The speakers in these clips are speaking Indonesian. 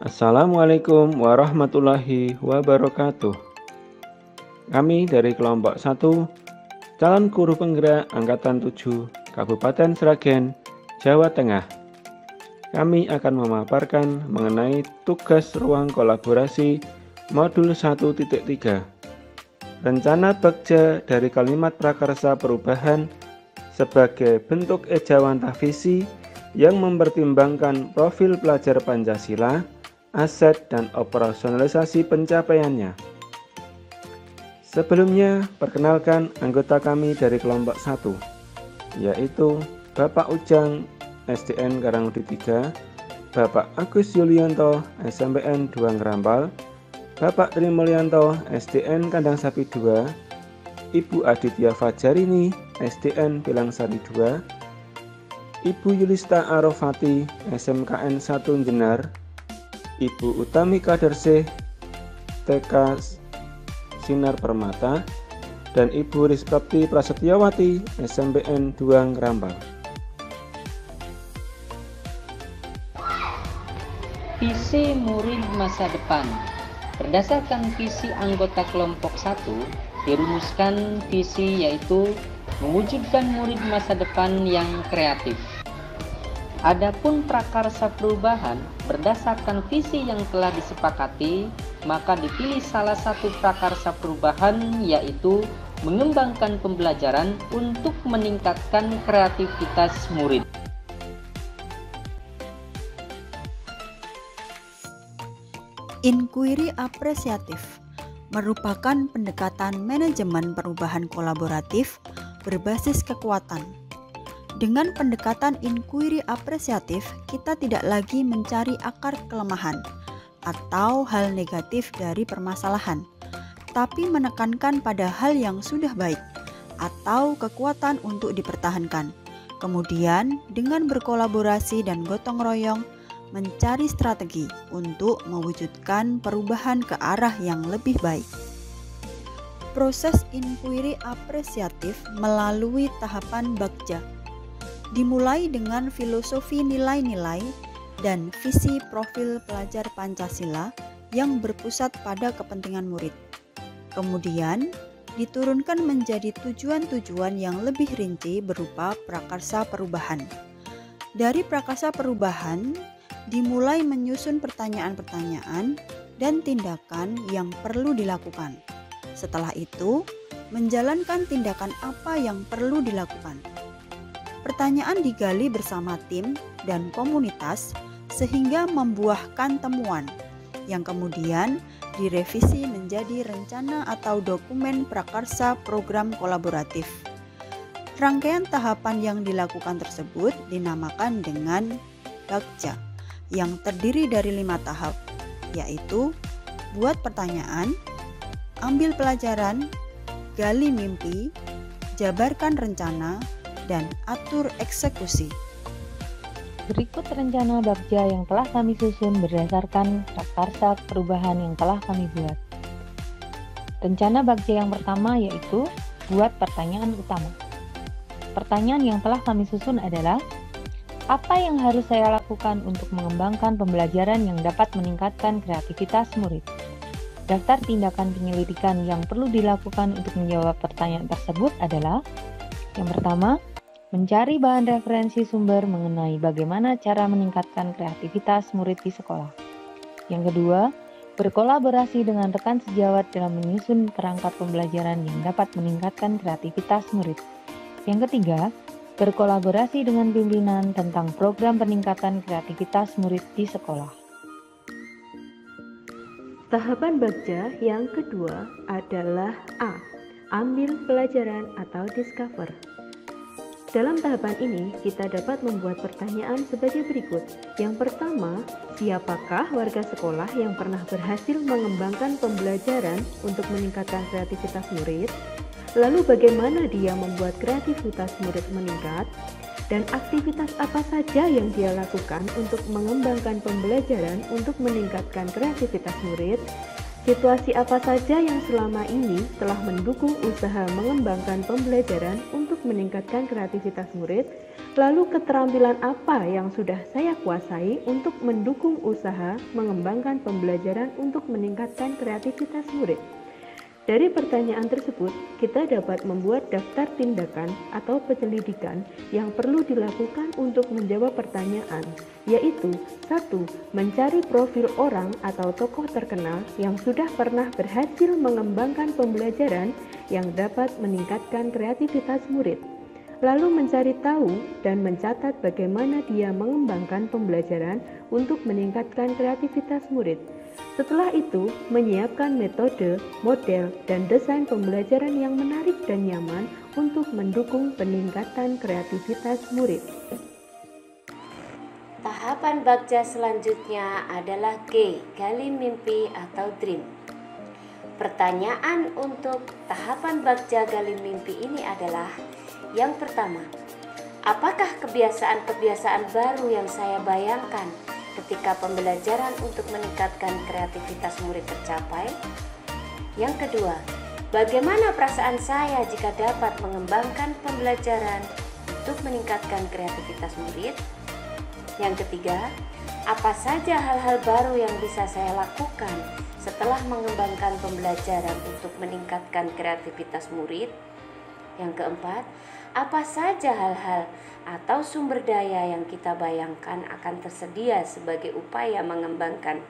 Assalamualaikum warahmatullahi wabarakatuh. Kami dari kelompok 1, calon guru penggerak Angkatan 7, Kabupaten Sragen, Jawa Tengah. Kami akan memaparkan mengenai tugas ruang kolaborasi modul 1.3. Rencana Bagja dari kalimat prakarsa perubahan sebagai bentuk ejawantah visi yang mempertimbangkan profil pelajar Pancasila, aset dan operasionalisasi pencapaiannya. Sebelumnya, perkenalkan anggota kami dari kelompok 1, yaitu Bapak Ujang, SDN Karangudi 3, Bapak Agus Yulianto, SMPN 2 Ngerampal, Bapak Tri Mulyanto, SDN Kandang Sapi 2, Ibu Aditya Fajarini, SDN Pilangsari 2, Ibu Yulista Arofati, SMKN 1 Jenar, Ibu Utami Kadersih, TK Sinar Permata, dan Ibu Rizprapti Prasetyawati, SMPN 2 Ngerampal. Visi murid masa depan. Berdasarkan visi anggota kelompok 1, dirumuskan visi yaitu mewujudkan murid masa depan yang kreatif. Adapun prakarsa perubahan berdasarkan visi yang telah disepakati, maka dipilih salah satu prakarsa perubahan yaitu mengembangkan pembelajaran untuk meningkatkan kreativitas murid. Inquiry apresiatif merupakan pendekatan manajemen perubahan kolaboratif berbasis kekuatan. Dengan pendekatan inquiry apresiatif, kita tidak lagi mencari akar kelemahan atau hal negatif dari permasalahan, tapi menekankan pada hal yang sudah baik atau kekuatan untuk dipertahankan. Kemudian, dengan berkolaborasi dan gotong royong, mencari strategi untuk mewujudkan perubahan ke arah yang lebih baik. Proses inquiry apresiatif melalui tahapan Bagja dimulai dengan filosofi nilai-nilai dan visi profil pelajar Pancasila yang berpusat pada kepentingan murid. Kemudian, diturunkan menjadi tujuan-tujuan yang lebih rinci berupa prakarsa perubahan. Dari prakarsa perubahan, dimulai menyusun pertanyaan-pertanyaan dan tindakan yang perlu dilakukan. Setelah itu, menjalankan tindakan apa yang perlu dilakukan. Pertanyaan digali bersama tim dan komunitas sehingga membuahkan temuan yang kemudian direvisi menjadi rencana atau dokumen prakarsa program kolaboratif. Rangkaian tahapan yang dilakukan tersebut dinamakan dengan Bagja yang terdiri dari 5 tahap, yaitu buat pertanyaan, ambil pelajaran, gali mimpi, jabarkan rencana, dan atur eksekusi. Berikut rencana Bagja yang telah kami susun berdasarkan prakarsa perubahan yang telah kami buat. Rencana Bagja yang pertama yaitu buat pertanyaan utama. Pertanyaan yang telah kami susun adalah, apa yang harus saya lakukan untuk mengembangkan pembelajaran yang dapat meningkatkan kreativitas murid? Daftar tindakan penyelidikan yang perlu dilakukan untuk menjawab pertanyaan tersebut adalah, yang pertama, mencari bahan referensi sumber mengenai bagaimana cara meningkatkan kreativitas murid di sekolah. Yang kedua, berkolaborasi dengan rekan sejawat dalam menyusun perangkat pembelajaran yang dapat meningkatkan kreativitas murid. Yang ketiga, berkolaborasi dengan pimpinan tentang program peningkatan kreativitas murid di sekolah. Tahapan Bagja yang kedua adalah A. Ambil pelajaran atau discover. Dalam tahapan ini, kita dapat membuat pertanyaan sebagai berikut. Yang pertama, siapakah warga sekolah yang pernah berhasil mengembangkan pembelajaran untuk meningkatkan kreativitas murid? Lalu bagaimana dia membuat kreativitas murid meningkat? dan aktivitas apa saja yang dia lakukan untuk mengembangkan pembelajaran untuk meningkatkan kreativitas murid, situasi apa saja yang selama ini telah mendukung usaha mengembangkan pembelajaran untuk meningkatkan kreativitas murid, lalu keterampilan apa yang sudah saya kuasai untuk mendukung usaha mengembangkan pembelajaran untuk meningkatkan kreativitas murid. Dari pertanyaan tersebut, kita dapat membuat daftar tindakan atau penyelidikan yang perlu dilakukan untuk menjawab pertanyaan, yaitu 1. Mencari profil orang atau tokoh terkenal yang sudah pernah berhasil mengembangkan pembelajaran yang dapat meningkatkan kreativitas murid. Lalu mencari tahu dan mencatat bagaimana dia mengembangkan pembelajaran untuk meningkatkan kreativitas murid. Setelah itu, menyiapkan metode, model, dan desain pembelajaran yang menarik dan nyaman untuk mendukung peningkatan kreativitas murid. Tahapan Bagja selanjutnya adalah G, gali mimpi atau dream. Pertanyaan untuk tahapan Bagja gali mimpi ini adalah: yang pertama, apakah kebiasaan-kebiasaan baru yang saya bayangkan ketika pembelajaran untuk meningkatkan kreativitas murid tercapai? Yang kedua, bagaimana perasaan saya jika dapat mengembangkan pembelajaran untuk meningkatkan kreativitas murid? Yang ketiga, apa saja hal-hal baru yang bisa saya lakukan setelah mengembangkan pembelajaran untuk meningkatkan kreativitas murid? Yang keempat, apa saja hal-hal atau sumber daya yang kita bayangkan akan tersedia sebagai upaya mengembangkan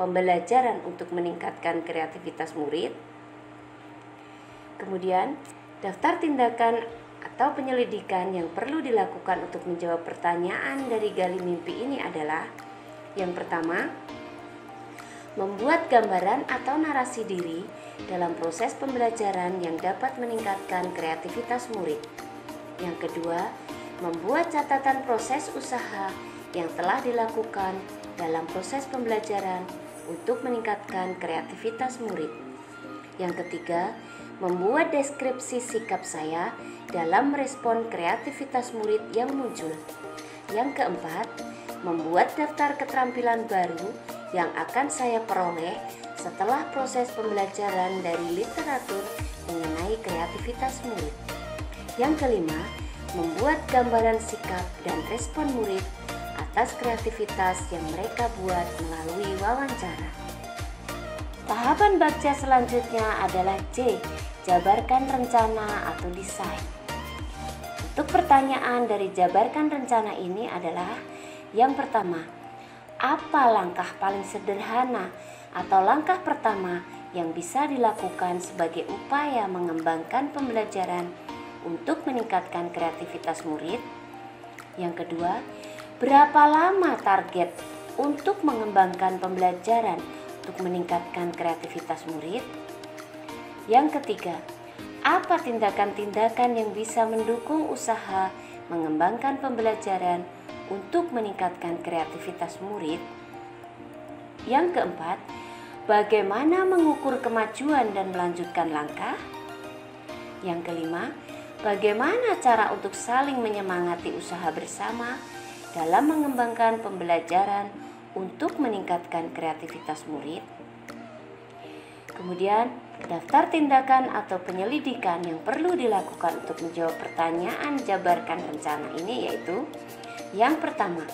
pembelajaran untuk meningkatkan kreativitas murid? Kemudian, daftar tindakan atau penyelidikan yang perlu dilakukan untuk menjawab pertanyaan dari gali mimpi ini adalah: yang pertama, membuat gambaran atau narasi diri dalam proses pembelajaran yang dapat meningkatkan kreativitas murid. Yang kedua, membuat catatan proses usaha yang telah dilakukan dalam proses pembelajaran untuk meningkatkan kreativitas murid. Yang ketiga, membuat deskripsi sikap saya dalam merespon kreativitas murid yang muncul. Yang keempat, membuat daftar keterampilan baru yang akan saya peroleh setelah proses pembelajaran dari literatur mengenai kreativitas murid. Yang kelima, membuat gambaran sikap dan respon murid atas kreativitas yang mereka buat melalui wawancara. Tahapan Bagja selanjutnya adalah J, jabarkan rencana atau desain. Untuk pertanyaan dari jabarkan rencana ini adalah: yang pertama, apa langkah paling sederhana atau langkah pertama yang bisa dilakukan sebagai upaya mengembangkan pembelajaran untuk meningkatkan kreativitas murid? Yang kedua, berapa lama target untuk mengembangkan pembelajaran untuk meningkatkan kreativitas murid? Yang ketiga, apa tindakan-tindakan yang bisa mendukung usaha mengembangkan pembelajaran untuk meningkatkan kreativitas murid? Yang keempat, bagaimana mengukur kemajuan dan melanjutkan langkah? Yang kelima, bagaimana cara untuk saling menyemangati usaha bersama dalam mengembangkan pembelajaran untuk meningkatkan kreativitas murid? Kemudian, daftar tindakan atau penyelidikan yang perlu dilakukan untuk menjawab pertanyaan jabarkan rencana ini yaitu: yang pertama,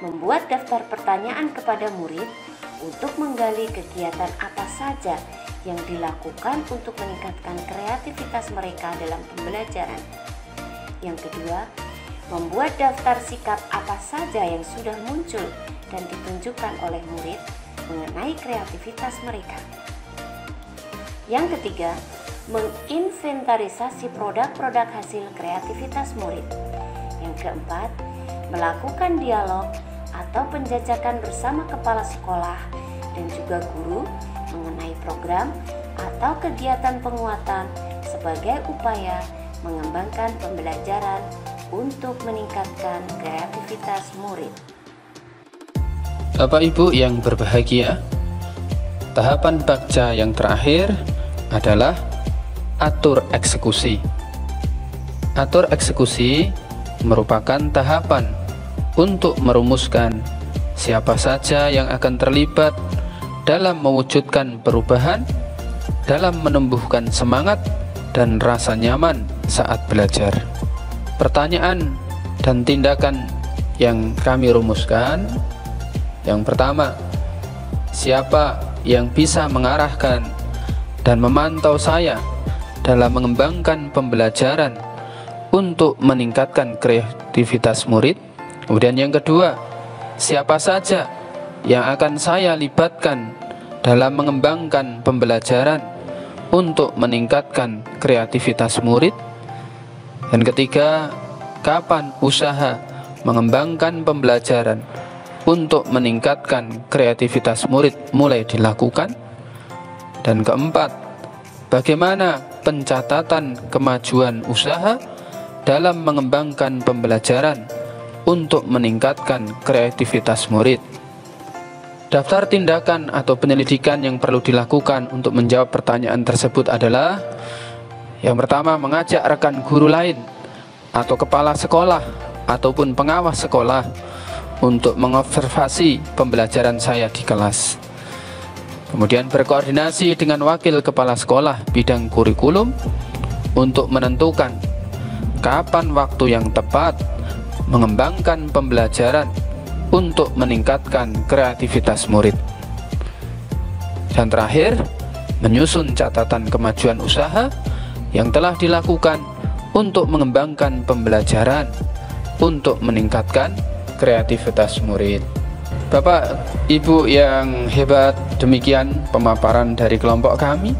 membuat daftar pertanyaan kepada murid untuk menggali kegiatan apa saja yang dilakukan untuk meningkatkan kreativitas mereka dalam pembelajaran. Yang kedua, membuat daftar sikap apa saja yang sudah muncul dan ditunjukkan oleh murid mengenai kreativitas mereka. Yang ketiga, menginventarisasi produk-produk hasil kreativitas murid. Yang keempat, melakukan dialog atau penjajakan bersama kepala sekolah dan juga guru mengenai program atau kegiatan penguatan sebagai upaya mengembangkan pembelajaran untuk meningkatkan kreativitas murid. Bapak Ibu yang berbahagia, tahapan Bagja yang terakhir adalah atur eksekusi. Atur eksekusi merupakan tahapan untuk merumuskan siapa saja yang akan terlibat dalam mewujudkan perubahan, dalam menumbuhkan semangat dan rasa nyaman saat belajar. Pertanyaan dan tindakan yang kami rumuskan, yang pertama, siapa yang bisa mengarahkan dan memantau saya dalam mengembangkan pembelajaran untuk meningkatkan kreativitas murid? Kemudian yang kedua, siapa saja yang akan saya libatkan dalam mengembangkan pembelajaran untuk meningkatkan kreativitas murid? Dan ketiga, kapan usaha mengembangkan pembelajaran untuk meningkatkan kreativitas murid mulai dilakukan? Dan keempat, bagaimana pencatatan kemajuan usaha dalam mengembangkan pembelajaran untuk meningkatkan kreativitas murid? Daftar tindakan atau penyelidikan yang perlu dilakukan untuk menjawab pertanyaan tersebut adalah: yang pertama, mengajak rekan guru lain atau kepala sekolah ataupun pengawas sekolah untuk mengobservasi pembelajaran saya di kelas. Kemudian berkoordinasi dengan wakil kepala sekolah bidang kurikulum untuk menentukan kapan waktu yang tepat mengembangkan pembelajaran untuk meningkatkan kreativitas murid. Dan terakhir, menyusun catatan kemajuan usaha yang telah dilakukan untuk mengembangkan pembelajaran untuk meningkatkan kreativitas murid. Bapak, Ibu yang hebat, demikian pemaparan dari kelompok kami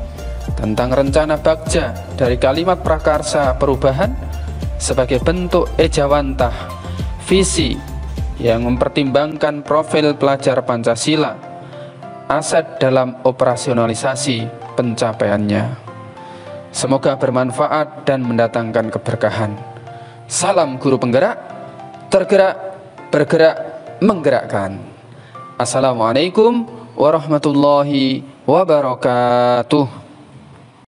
tentang rencana Bagja dari kalimat prakarsa perubahan sebagai bentuk ejawantah visi yang mempertimbangkan profil pelajar Pancasila, aset dalam operasionalisasi pencapaiannya. Semoga bermanfaat dan mendatangkan keberkahan. Salam guru penggerak, tergerak, bergerak, menggerakkan. Assalamualaikum warahmatullahi wabarakatuh.